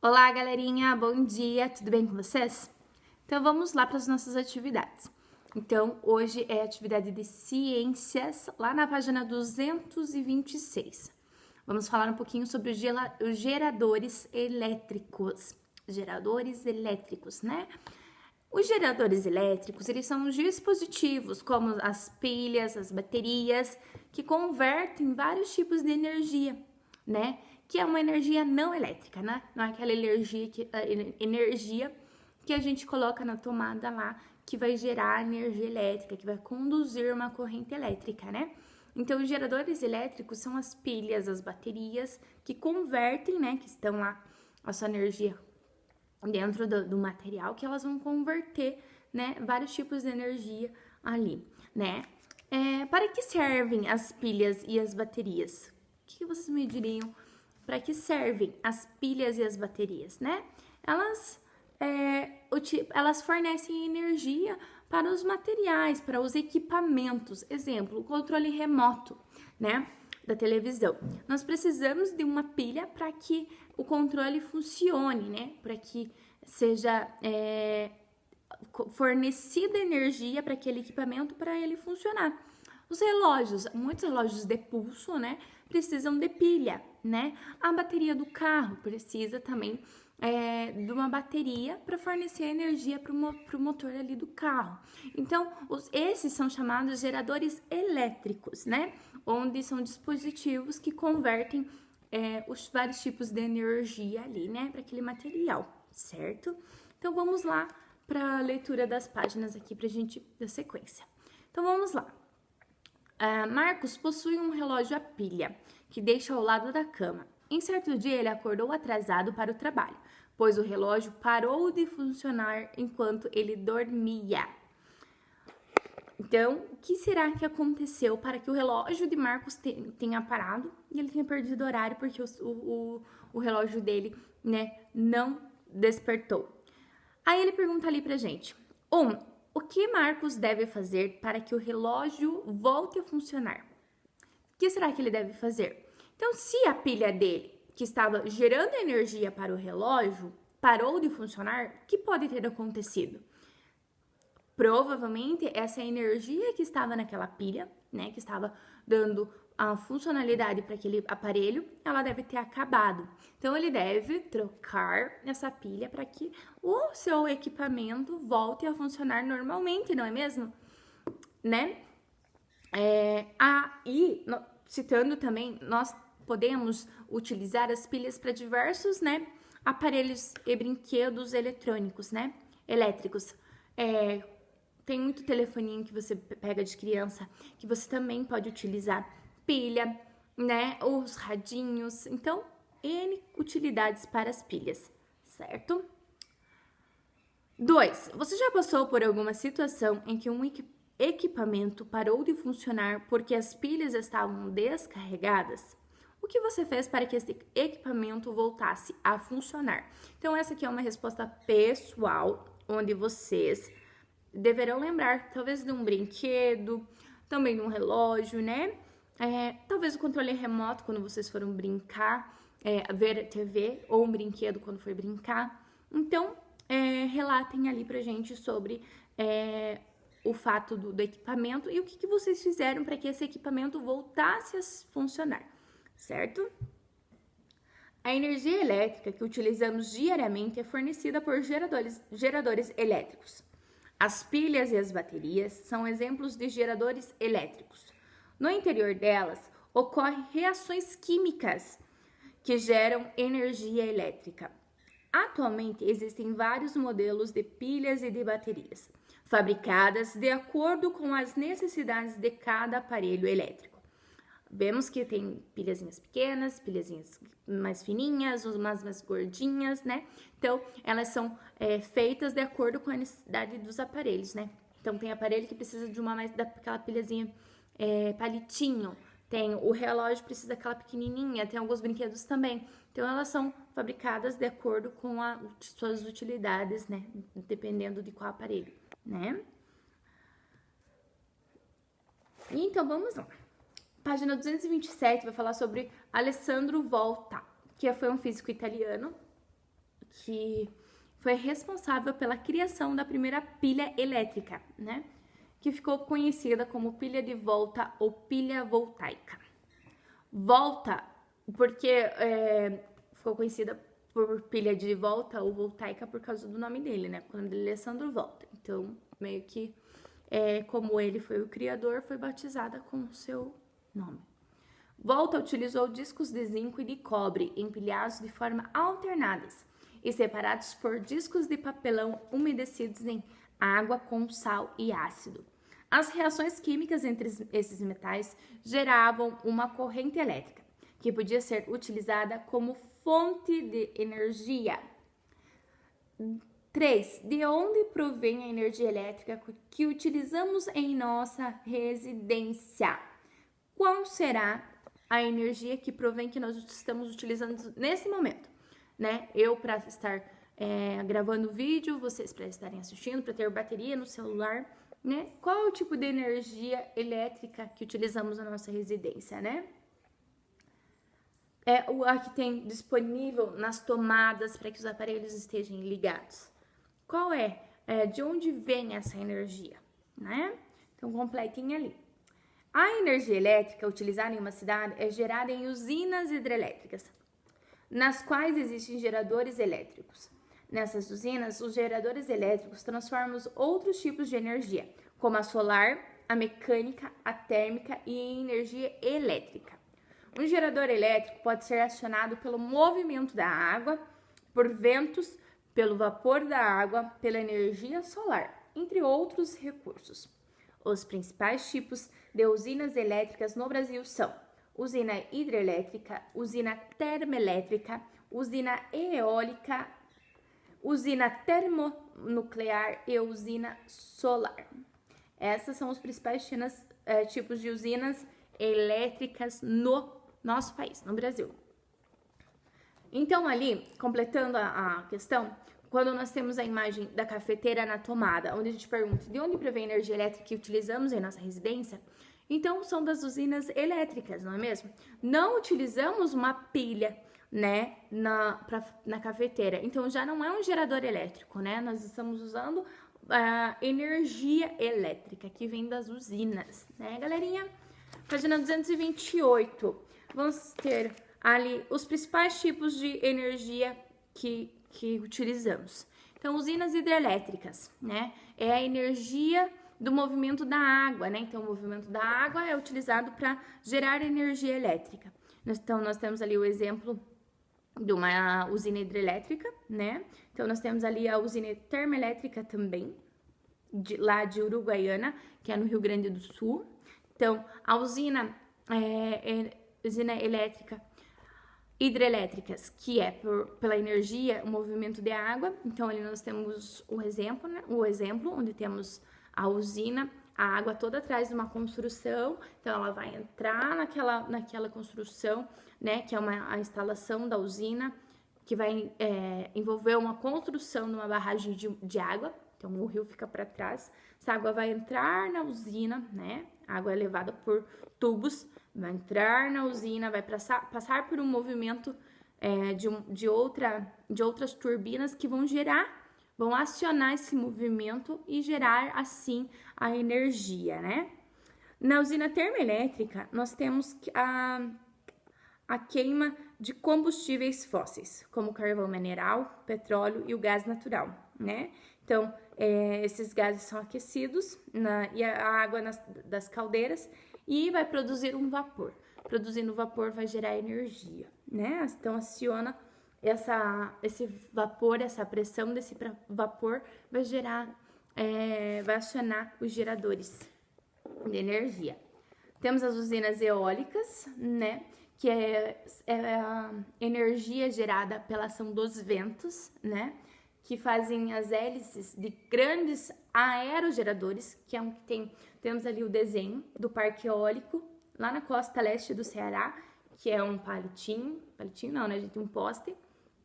Olá, galerinha, bom dia, tudo bem com vocês? Então, vamos lá para as nossas atividades. Então, hoje é a atividade de ciências, lá na página 226. Vamos falar um pouquinho sobre os geradores elétricos. Geradores elétricos, né? Os geradores elétricos, eles são os dispositivos, como as pilhas, as baterias, que convertem vários tipos de energia, né? Que é uma energia não elétrica, né? Não é aquela energia que a gente coloca na tomada lá, que vai gerar energia elétrica, que vai conduzir uma corrente elétrica, né? Então, os geradores elétricos são as pilhas, as baterias, que convertem, né? Que estão lá, a sua energia dentro do material, que elas vão converter, né? Vários tipos de energia ali, né? Para que servem as pilhas e as baterias? O que vocês me diriam? Para que servem as pilhas e as baterias, né? Elas fornecem energia para os materiais, para os equipamentos. Exemplo, o controle remoto, né? Da televisão. Nós precisamos de uma pilha para que o controle funcione, né? Para que seja fornecida energia para aquele equipamento para ele funcionar. Os relógios, muitos relógios de pulso, né, precisam de pilha, né? A bateria do carro precisa também de uma bateria para fornecer energia para o motor ali do carro. Então, esses são chamados geradores elétricos, né? Onde são dispositivos que convertem os vários tipos de energia ali, né? Para aquele material, certo? Então, vamos lá para a leitura das páginas aqui para a gente dar sequência. Então, vamos lá. Marcos possui um relógio a pilha, que deixa ao lado da cama. Em certo dia, ele acordou atrasado para o trabalho, pois o relógio parou de funcionar enquanto ele dormia. Então, o que será que aconteceu para que o relógio de Marcos tenha parado e ele tenha perdido o horário porque o relógio dele, né, não despertou? Aí ele pergunta ali pra gente: o que Marcos deve fazer para que o relógio volte a funcionar? O que será que ele deve fazer? Então, se a pilha dele, que estava gerando energia para o relógio, parou de funcionar, o que pode ter acontecido? Provavelmente essa energia que estava naquela pilha, né, que estava dando a funcionalidade para aquele aparelho, ela deve ter acabado. Então, ele deve trocar essa pilha para que o seu equipamento volte a funcionar normalmente, não é mesmo? Né? Citando também, nós podemos utilizar as pilhas para diversos, né, aparelhos e brinquedos eletrônicos, né, elétricos. Tem muito telefoninho que você pega de criança, que você também pode utilizar pilha, né? Os radinhos. Então, N utilidades para as pilhas, certo? 2. Você já passou por alguma situação em que um equipamento parou de funcionar porque as pilhas estavam descarregadas? O que você fez para que esse equipamento voltasse a funcionar? Então, essa aqui é uma resposta pessoal, onde vocês deverão lembrar, talvez, de um brinquedo, também de um relógio, né? Talvez o controle remoto, quando vocês foram brincar, ver TV, ou um brinquedo quando for brincar. Então, relatem ali pra gente sobre o fato do equipamento e o que vocês fizeram para que esse equipamento voltasse a funcionar, certo? A energia elétrica que utilizamos diariamente é fornecida por geradores elétricos. As pilhas e as baterias são exemplos de geradores elétricos. No interior delas, ocorrem reações químicas que geram energia elétrica. Atualmente, existem vários modelos de pilhas e de baterias, fabricadas de acordo com as necessidades de cada aparelho elétrico. Vemos que tem pilhazinhas pequenas, pilhazinhas mais fininhas, umas mais gordinhas, né? Então, elas são feitas de acordo com a necessidade dos aparelhos, né? Então, tem aparelho que precisa de daquela pilhazinha palitinho. Tem o relógio precisa daquela pequenininha, tem alguns brinquedos também. Então, elas são fabricadas de acordo com as suas utilidades, né? Dependendo de qual aparelho, né? Então, vamos lá. Página 227 vai falar sobre Alessandro Volta, que foi um físico italiano, que foi responsável pela criação da primeira pilha elétrica, né? Que ficou conhecida como pilha de volta ou pilha voltaica. Volta, porque ficou conhecida por pilha de volta ou voltaica por causa do nome dele, né? O nome dele é Alessandro Volta. Então, meio que como ele foi o criador, foi batizada com o seu nome. Volta utilizou discos de zinco e de cobre empilhados de forma alternadas e separados por discos de papelão umedecidos em água com sal e ácido. As reações químicas entre esses metais geravam uma corrente elétrica, que podia ser utilizada como fonte de energia. 3. De onde provém a energia elétrica que utilizamos em nossa residência? Qual será a energia que provém que nós estamos utilizando nesse momento, né? Eu para estar gravando vídeo, vocês para estarem assistindo, para ter bateria no celular, né? Qual é o tipo de energia elétrica que utilizamos na nossa residência, né? A que tem disponível nas tomadas para que os aparelhos estejam ligados. Qual de onde vem essa energia, né? Então, completem ali. A energia elétrica utilizada em uma cidade é gerada em usinas hidrelétricas, nas quais existem geradores elétricos. Nessas usinas, os geradores elétricos transformam outros tipos de energia, como a solar, a mecânica, a térmica e a energia elétrica. Um gerador elétrico pode ser acionado pelo movimento da água, por ventos, pelo vapor da água, pela energia solar, entre outros recursos. Os principais tipos de usinas elétricas no Brasil são usina hidrelétrica, usina termoelétrica, usina eólica, usina termonuclear e usina solar. Essas são os principais tipos de usinas elétricas no nosso país, no Brasil. Então, ali, completando a questão, quando nós temos a imagem da cafeteira na tomada, onde a gente pergunta de onde provém a energia elétrica que utilizamos em nossa residência, então são das usinas elétricas, não é mesmo? Não utilizamos uma pilha, né, na cafeteira, então já não é um gerador elétrico, né? Nós estamos usando a energia elétrica que vem das usinas, né, galerinha? Página 228. Vamos ter ali os principais tipos de energia que utilizamos. Então, usinas hidrelétricas, né? É a energia do movimento da água, né? Então, o movimento da água é utilizado para gerar energia elétrica. Então, nós temos ali o exemplo de uma usina hidrelétrica, né? Então, nós temos ali a usina termoelétrica também, lá de Uruguaiana, que é no Rio Grande do Sul. Então, a usina elétrica hidrelétricas, que é pela energia, o movimento de água. Então, ali nós temos o exemplo, né? O exemplo onde temos a usina, a água toda atrás de uma construção. Então, ela vai entrar naquela construção, né? Que é a instalação da usina, que vai envolver uma construção de uma barragem de água. Então, o rio fica para trás. Essa água vai entrar na usina, né? A água é levada por tubos, vai entrar na usina, vai passar por um movimento de outras turbinas que vão acionar esse movimento e gerar, assim, a energia, né? Na usina termoelétrica, nós temos a queima de combustíveis fósseis, como carvão mineral, petróleo e o gás natural, né? Então, esses gases são aquecidos e a água das caldeiras e vai produzir um vapor. Produzindo vapor vai gerar energia, né? Então, aciona esse vapor, essa pressão desse vapor vai vai acionar os geradores de energia. Temos as usinas eólicas, né? Que é a energia gerada pela ação dos ventos, né? Que fazem as hélices de grandes aerogeradores, que é temos ali o desenho do parque eólico, lá na costa leste do Ceará, que é um palitinho não, né, gente, um poste,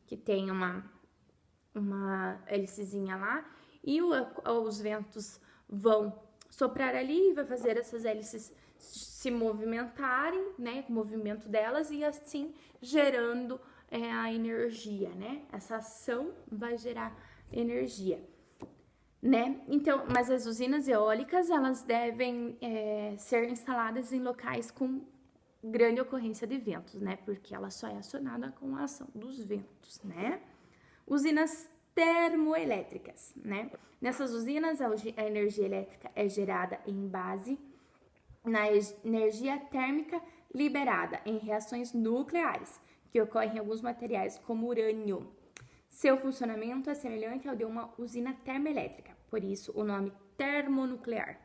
que tem uma hélicezinha lá, e os ventos vão soprar ali, vai fazer essas hélices se movimentarem, né, com o movimento delas, e assim gerando a energia, né? Essa ação vai gerar energia, né? Então, mas as usinas eólicas, elas devem ser instaladas em locais com grande ocorrência de ventos, né? Porque ela só é acionada com a ação dos ventos, né? Usinas termoelétricas, né? Nessas usinas, a energia elétrica é gerada em base na energia térmica liberada em reações nucleares, que ocorrem em alguns materiais, como urânio. Seu funcionamento é semelhante ao de uma usina termoelétrica, por isso o nome termonuclear.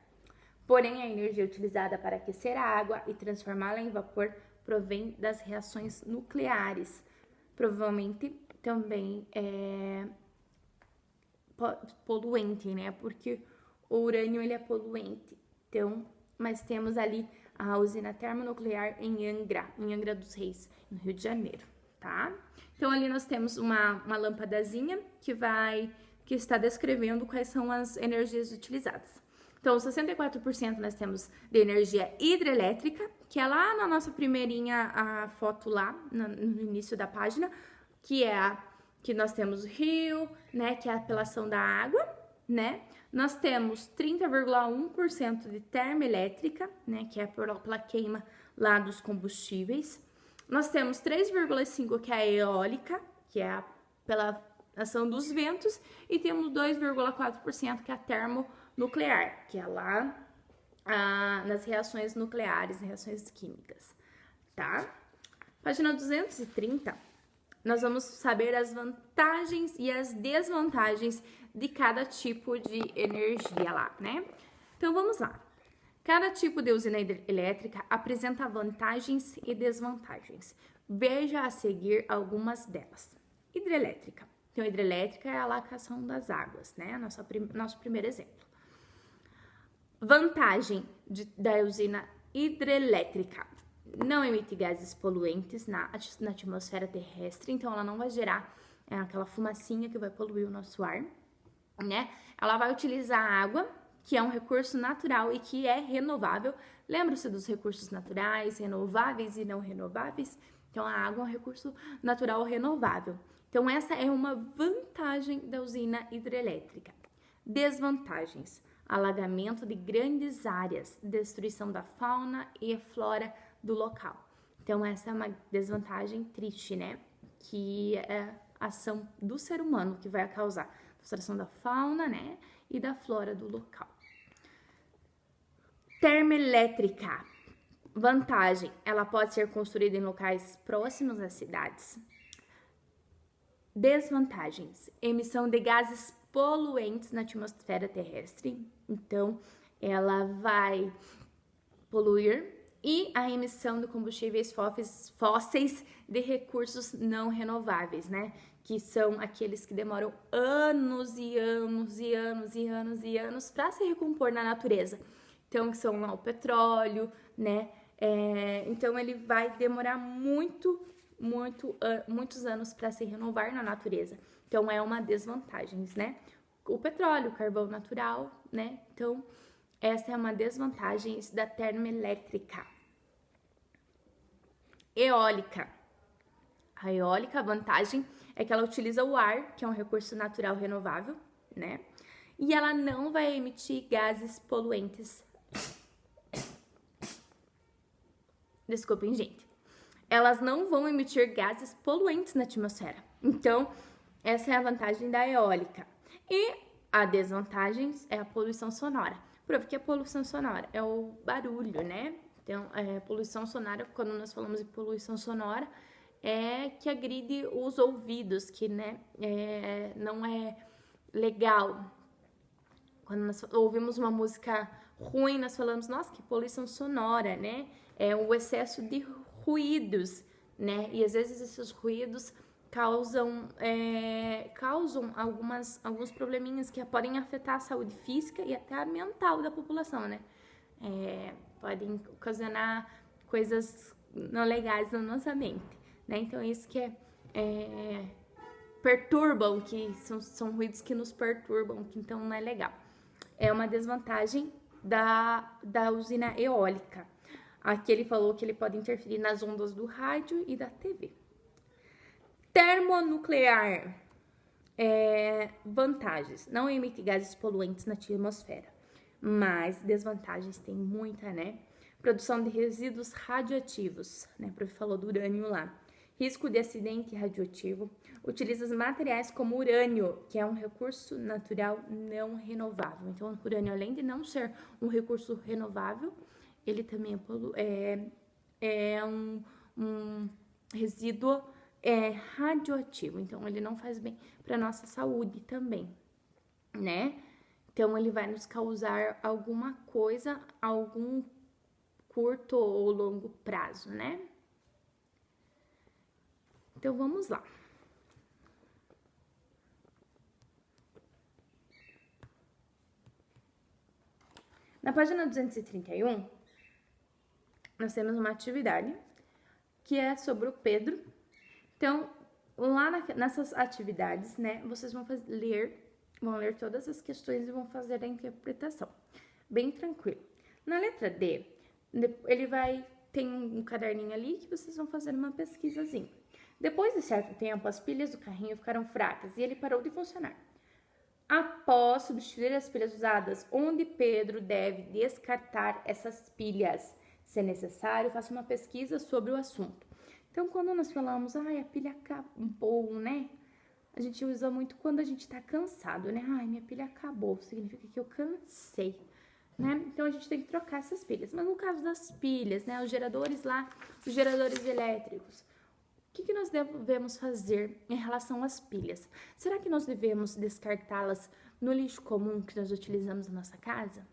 Porém, a energia utilizada para aquecer a água e transformá-la em vapor provém das reações nucleares. Provavelmente também é poluente, né? Porque o urânio ele é poluente. Então, mas temos ali a usina termonuclear em Angra dos Reis, no Rio de Janeiro, tá? Então, ali nós temos uma lâmpadazinha que está descrevendo quais são as energias utilizadas. Então, 64% nós temos de energia hidrelétrica, que é lá na nossa primeirinha a foto lá, no início da página, que é que nós temos o rio, né, que é a apelação da água, né? Nós temos 30,1% de termoelétrica, né, que é pela queima lá dos combustíveis. Nós temos 3,5% que é a eólica, que é pela ação dos ventos, e temos 2,4% que é a termonuclear, que é lá nas reações nucleares, reações químicas, tá? Página 230, nós vamos saber as vantagens e as desvantagens de cada tipo de energia lá, né? Então, vamos lá. Cada tipo de usina elétrica apresenta vantagens e desvantagens. Veja a seguir algumas delas. Hidrelétrica. Então, hidrelétrica é a alacação das águas, né? Nosso primeiro exemplo. Vantagem da usina hidrelétrica. Não emite gases poluentes na atmosfera terrestre, então ela não vai gerar aquela fumacinha que vai poluir o nosso ar, né? Ela vai utilizar a água, que é um recurso natural e que é renovável. Lembra-se dos recursos naturais, renováveis e não renováveis? Então, a água é um recurso natural renovável. Então, essa é uma vantagem da usina hidrelétrica. Desvantagens: alagamento de grandes áreas, destruição da fauna e flora do local. Então, essa é uma desvantagem triste, né? Que é a ação do ser humano que vai causar destruição da fauna, né? E da flora do local. Termoelétrica. Vantagem: ela pode ser construída em locais próximos às cidades. Desvantagens: emissão de gases poluentes na atmosfera terrestre. Então, ela vai poluir. E a emissão de combustíveis fósseis de recursos não renováveis, né? Que são aqueles que demoram anos e anos e anos e anos e anos para se recompor na natureza. Então, que são o petróleo, né? Então, ele vai demorar muitos anos para se renovar na natureza. Então, é uma desvantagem, né? O petróleo, o carvão natural, né? Então, essa é uma desvantagem da termoelétrica. Eólica. A eólica, a vantagem é que ela utiliza o ar, que é um recurso natural renovável, né? E ela não vai emitir gases poluentes. Desculpem, gente. Elas não vão emitir gases poluentes na atmosfera. Então, essa é a vantagem da eólica. E a desvantagem é a poluição sonora. Por que a poluição sonora? É o barulho, né? Então, poluição sonora, quando nós falamos de poluição sonora, é que agride os ouvidos, que, né, não é legal. Quando nós ouvimos uma música ruim, nós falamos, nossa, que poluição sonora, né? É o excesso de ruídos, né? E às vezes esses ruídos causam alguns probleminhas que podem afetar a saúde física e até a mental da população, né? Podem ocasionar coisas não legais na nossa mente, né? Então, isso que perturbam, que são ruídos que nos perturbam, que então não é legal. É uma desvantagem da usina eólica. Aqui ele falou que ele pode interferir nas ondas do rádio e da TV. Termonuclear. Vantagens. Não emite gases poluentes na atmosfera. Mas desvantagens tem muita, né? Produção de resíduos radioativos, né? O prof falou do urânio lá. Risco de acidente radioativo. Utiliza os materiais como urânio, que é um recurso natural não renovável. Então, o urânio, além de não ser um recurso renovável, ele também é um resíduo radioativo. Então, ele não faz bem para nossa saúde também, né? Então, ele vai nos causar alguma coisa, algum curto ou longo prazo, né? Então, vamos lá. Na página 231, nós temos uma atividade que é sobre o Pedro. Então, lá nessas atividades, né, vocês vão ler todas as questões e vão fazer a interpretação. Bem tranquilo. Na letra D, tem um caderninho ali que vocês vão fazer uma pesquisazinha. Depois de certo tempo, as pilhas do carrinho ficaram fracas e ele parou de funcionar. Após substituir as pilhas usadas, onde Pedro deve descartar essas pilhas? Se necessário, faça uma pesquisa sobre o assunto. Então, quando nós falamos, a pilha acabou, né? A gente usa muito quando a gente tá cansado, né? Minha pilha acabou, significa que eu cansei, né? Então, a gente tem que trocar essas pilhas. Mas no caso das pilhas, né? Os geradores elétricos, o que nós devemos fazer em relação às pilhas? Será que nós devemos descartá-las no lixo comum que nós utilizamos na nossa casa?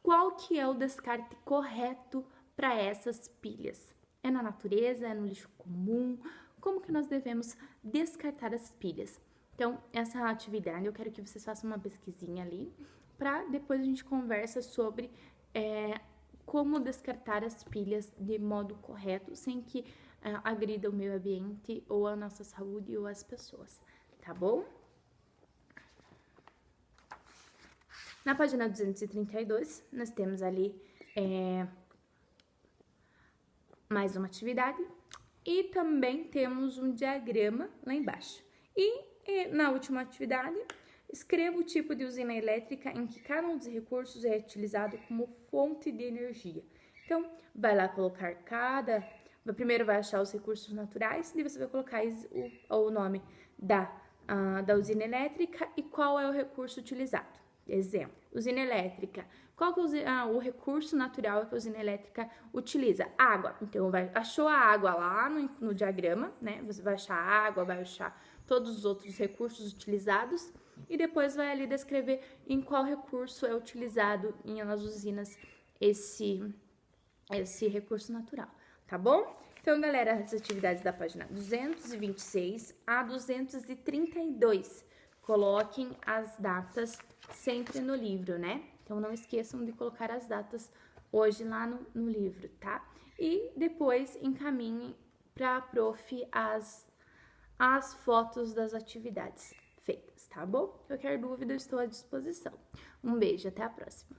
Qual que é o descarte correto para essas pilhas? É na natureza? É no lixo comum? Como que nós devemos descartar as pilhas? Então, essa atividade, eu quero que vocês façam uma pesquisinha ali, para depois a gente conversa sobre como descartar as pilhas de modo correto, sem que agrida o meio ambiente, ou a nossa saúde, ou as pessoas, tá bom? Na página 232, nós temos ali mais uma atividade e também temos um diagrama lá embaixo. E na última atividade, escreva o tipo de usina elétrica em que cada um dos recursos é utilizado como fonte de energia. Então, vai lá colocar primeiro vai achar os recursos naturais e você vai colocar o nome da usina elétrica e qual é o recurso utilizado. Exemplo, usina elétrica. Qual que é o recurso natural que a usina elétrica utiliza? Água. Então, achou a água lá no diagrama, né? Você vai achar a água, vai achar todos os outros recursos utilizados e depois vai ali descrever em qual recurso é utilizado nas usinas esse recurso natural, tá bom? Então, galera, as atividades da página 226 a 232. Coloquem as datas sempre no livro, né? Então, não esqueçam de colocar as datas hoje lá no livro, tá? E depois encaminhem para a prof as fotos das atividades feitas, tá bom? Qualquer dúvida, eu estou à disposição. Um beijo, até a próxima!